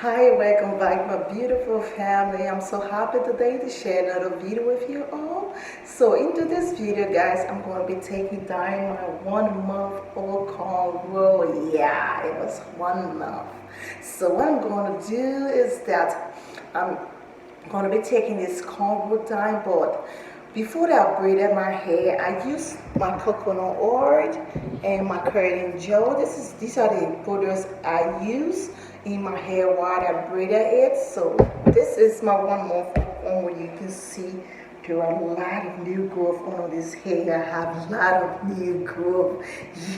Hi, welcome back, my beautiful family. I'm so happy today to share another video with you all. So into this video, guys, I'm going to be taking down my 1 month old cornrow. Yeah, it was 1 month. So what I'm going to do is that I'm going to be taking this cornrow down, but before I braided my hair, I used my coconut oil and my curling gel. These are the products I use in my hair while I braided it. So this is my 1 month on where you can see there are a lot of new growth on this hair. I have a lot of new growth.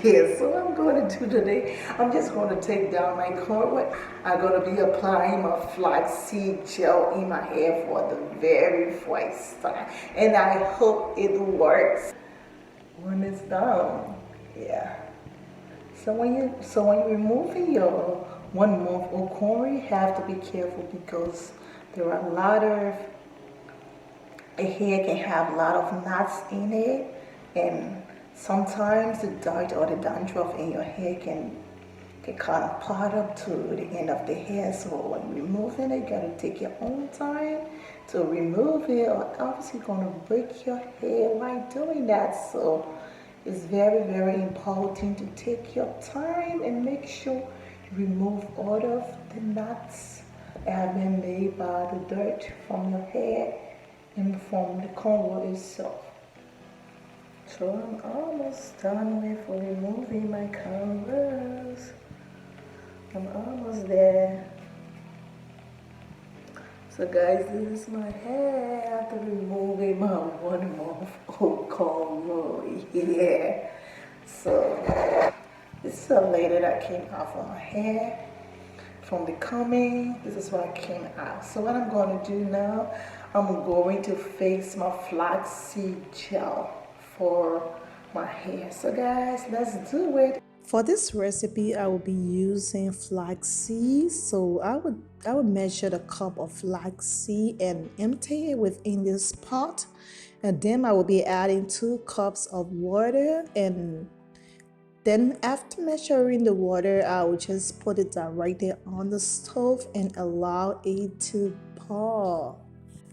Yeah, so what I'm going to do today, I'm just going to take down my cornrow. I'm going to be applying my flaxseed gel in my hair for the very first time. And I hope it works when it's done. Yeah. So when you're removing your 1 month old cornrow, you have to be careful because there are a lot of hair can have a lot of knots in it, and sometimes the dirt or the dandruff in your hair can kind of part up to the end of the hair. So when removing it, you gotta take your own time to remove it, or obviously gonna break your hair while doing that. So it's very, very important to take your time and make sure you remove all of the knots that have been made by the dirt from your hair and from the cornrow itself. So I'm almost done with removing my cornrows. I'm almost there. So guys, this is my hair after removing my 1 month old cornrow. Yeah. So this is a lady that came out from my hair from the combing. This is what came out. So what I'm going to do now, I'm going to fix my flaxseed gel for my hair. So guys, let's do it. For this recipe, I will be using flaxseed. So I would measure the cup of flaxseed and empty it within this pot. And then I will be adding 2 cups of water, and then after measuring the water, I will just put it directly on the stove and allow it to pour.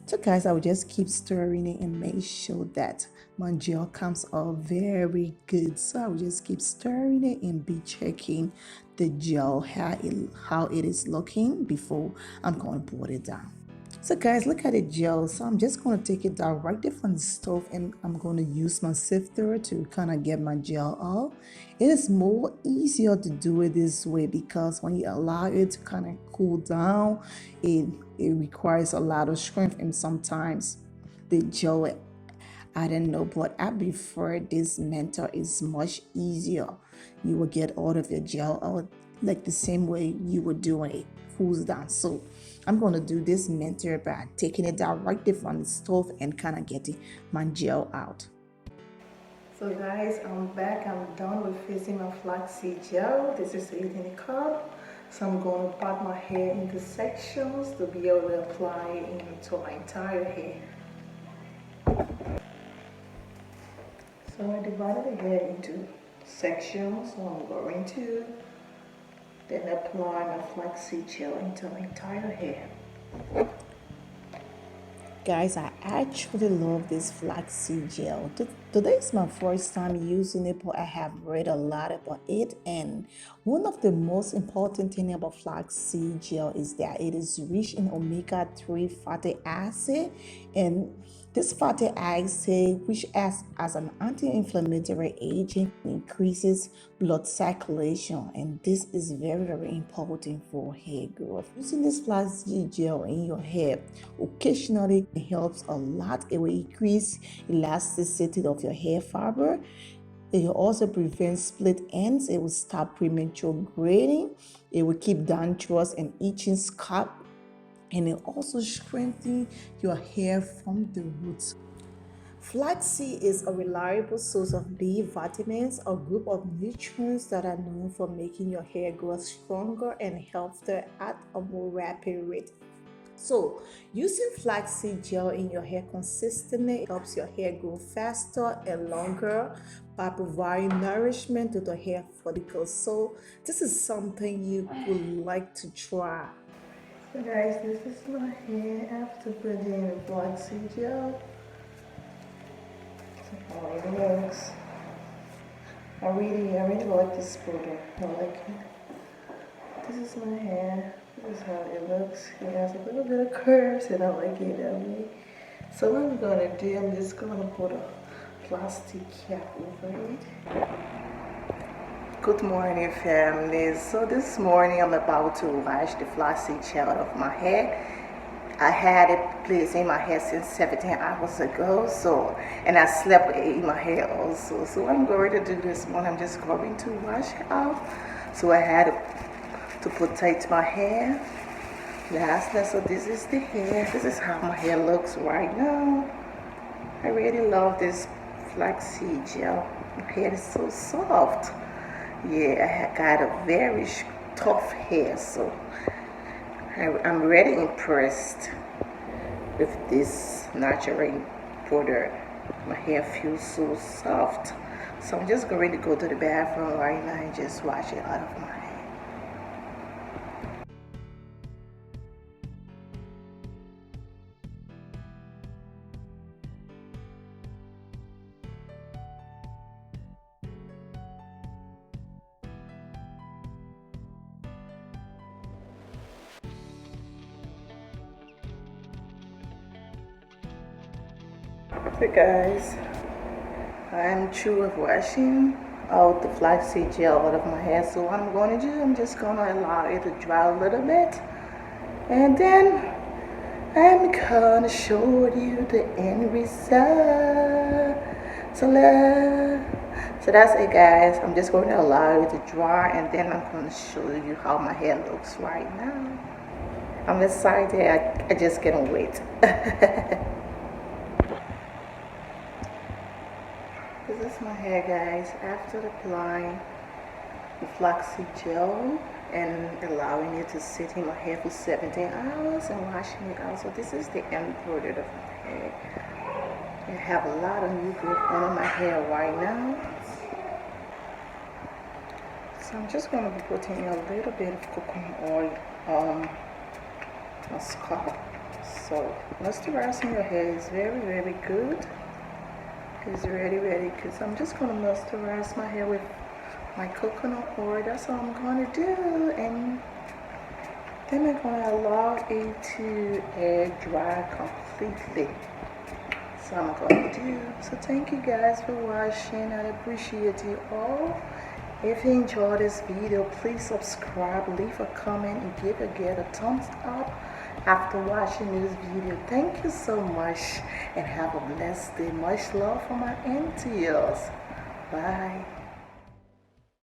So guys, I will just keep stirring it and make sure that my gel comes out very good. So I will just keep stirring it and be checking the gel, how it is looking before I'm going to pour it down. So guys, look at the gel. So I'm just going to take it directly from the stove, and I'm going to use my sifter to kind of get my gel out. It is more easier to do it this way because when you allow it to kind of cool down, it requires a lot of strength, and sometimes the gel, I don't know, but I prefer this method. Is much easier. You will get all of your gel out like the same way you were doing it cools down. So I'm going to do this method by taking it directly from the stove and kind of getting my gel out. So guys, I'm back. I'm done with fixing my flaxseed gel. This is it in a cup. So I'm going to part my hair into sections to be able to apply it into my entire hair. So I divided the hair into sections. So I'm going to then apply my flaxseed gel into my entire hair. Guys, I actually love this flaxseed gel. Today is my first time using it, but I have read a lot about it. And one of the most important things about flaxseed gel is that it is rich in omega-3 fatty acid. And this fatty acid, which acts as an anti-inflammatory agent, increases blood circulation, and this is very, very important for hair growth. Using this flaxseed gel in your hair occasionally helps a lot. It will increase elasticity of your hair fiber. It will also prevent split ends. It will stop premature braiding. It will keep dandruff and itching scalp, and it also strengthens your hair from the roots. Flaxseed is a reliable source of B vitamins, a group of nutrients that are known for making your hair grow stronger and healthier at a more rapid rate. So, using flaxseed gel in your hair consistently helps your hair grow faster and longer by providing nourishment to the hair follicles. So, this is something you would like to try. So guys, this is my hair after putting in FlaxSeed Gel. So how it looks. I really like this powder. I like it. This is my hair. This is how it looks. It has a little bit of curves and I like it that way. So what I'm gonna do, I'm just gonna put a plastic cap over it. Good morning, family. So this morning I'm about to wash the FlaxSeed Gel out of my hair. I had it placed in my hair since 17 hours ago, and I slept in my hair also. So what I'm going to do this morning, I'm just going to wash it out. So I had to protect my hair. Lastly, so this is the hair. This is how my hair looks right now. I really love this FlaxSeed Gel. My hair is so soft. Yeah, I got a very tough hair, so I'm really impressed with this natural product. My hair feels so soft. So I'm just going to go to the bathroom right now and just wash it out of my hair. So guys, I'm through with washing out the FlaxSeed Gel out of my hair. So what I'm going to do, I'm just going to allow it to dry a little bit. And then I'm going to show you the end result. So that's it guys. I'm just going to allow it to dry and then I'm going to show you how my hair looks right now. I'm excited. I just can't wait. This is my hair guys after applying the FlaxSeed Gel and allowing it to sit in my hair for 17 hours and washing it out. So this is the end product of my hair. I have a lot of new growth on my hair right now. So I'm just going to be putting a little bit of coconut oil on my scalp. So moisturizing your hair is very good. It's really good. So I'm just going to moisturize my hair with my coconut oil. That's all I'm going to do, and then I'm going to allow it to air dry completely. So I'm going to do. So thank you guys for watching. I appreciate you all. If you enjoyed this video, please subscribe, leave a comment, and give a thumbs up after watching this video. Thank you so much and have a blessed day. Much love from my aunties. Bye.